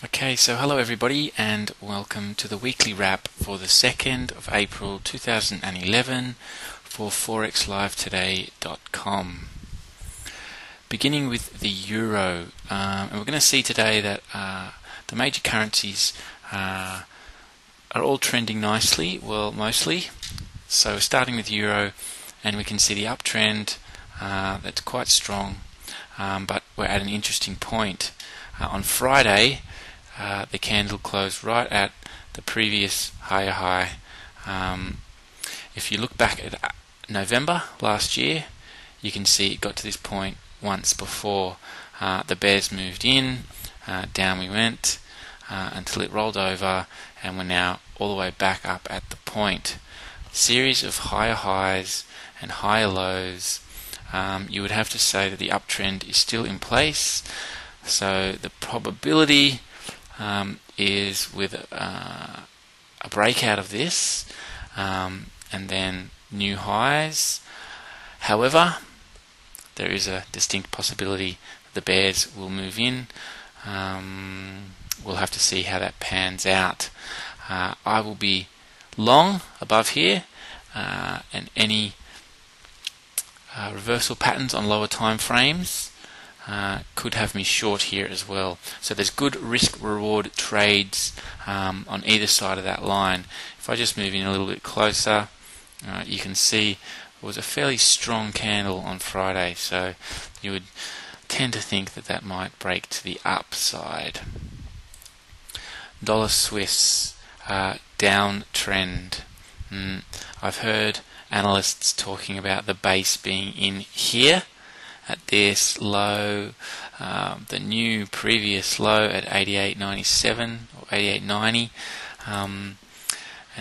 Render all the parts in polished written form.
Okay, so hello everybody and welcome to the weekly wrap for the 2nd of April 2011 for forexlivetoday.com. Beginning with the euro, and we're going to see today that the major currencies are all trending nicely, well mostly. So starting with euro, and we can see the uptrend that's quite strong, but we're at an interesting point. On Friday, the candle closed right at the previous higher high. If you look back at November last year, you can see it got to this point once before. The bears moved in, down we went until it rolled over, and we're now all the way back up at the point. Series of higher highs and higher lows. You would have to say that the uptrend is still in place. So the probability is with a breakout of this and then new highs. However, there is a distinct possibility the bears will move in. We'll have to see how that pans out. I will be long above here, and any reversal patterns on lower time frames could have me short here as well. So there's good risk-reward trades on either side of that line. If I just move in a little bit closer, you can see it was a fairly strong candle on Friday, so you would tend to think that that might break to the upside. Dollar Swiss downtrend. I've heard analysts talking about the base being in here at this low, the new previous low at 88.97 or 88.90, and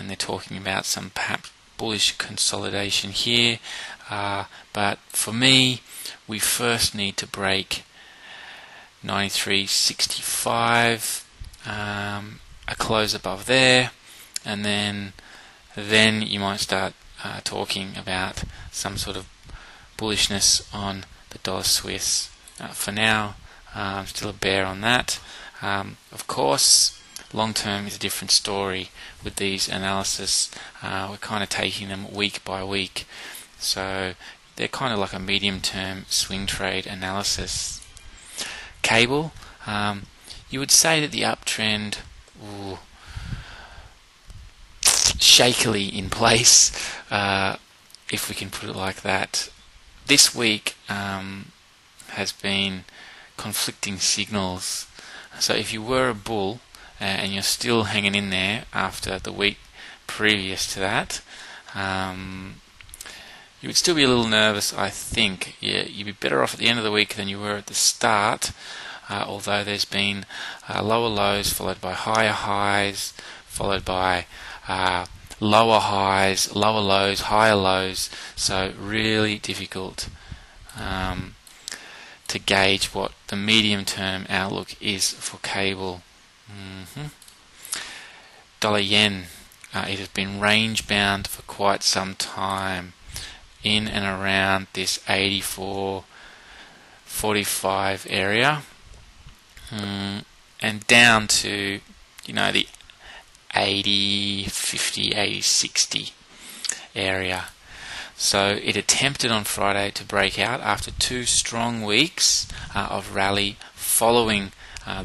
they're talking about some perhaps bullish consolidation here, but for me we first need to break 93.65, a close above there, and then you might start talking about some sort of bullishness on the dollar Swiss. For now, I'm still a bear on that. Of course, long term is a different story with these analysis. We're kind of taking them week by week, so they're kind of like a medium term swing trade analysis. Cable, you would say that the uptrend, shakily in place, if we can put it like that. This week has been conflicting signals. So if you were a bull and you're still hanging in there after the week previous to that, you would still be a little nervous, I think. You'd be better off at the end of the week than you were at the start, although there's been lower lows followed by higher highs, followed by lower highs, lower lows, higher lows, so really difficult to gauge what the medium term outlook is for cable. Dollar yen, it has been range bound for quite some time, in and around this 84.45 area, and down to the 80.50, 80.60 area. So it attempted on Friday to break out after 2 strong weeks of rally following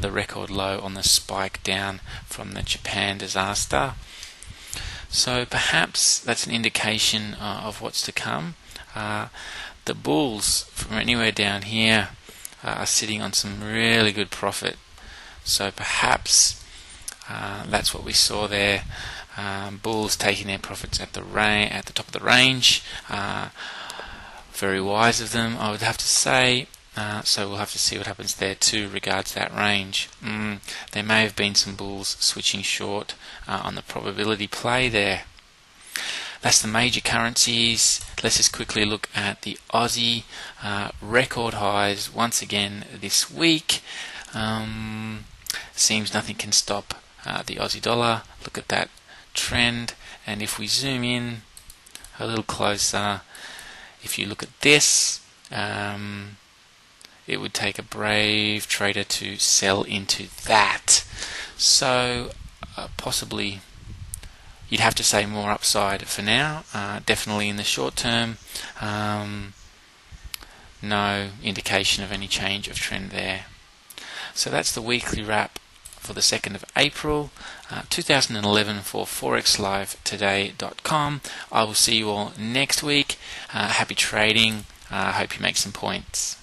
the record low on the spike down from the Japan disaster. So perhaps that's an indication of what's to come. The bulls from anywhere down here are sitting on some really good profit. So perhaps that's what we saw there. Bulls taking their profits at the top of the range. Very wise of them, I would have to say. So we'll have to see what happens there too regards that range. There may have been some bulls switching short on the probability play there. That's the major currencies. Let's just quickly look at the Aussie. Record highs once again this week. Seems nothing can stop the Aussie dollar. Look at that trend, and if we zoom in a little closer, if you look at this, it would take a brave trader to sell into that. So possibly you'd have to say more upside for now. Definitely in the short term, no indication of any change of trend there. So that's the weekly wrap for the 2nd of April 2011 for forexlivetoday.com. I will see you all next week. Happy trading. I hope you make some points.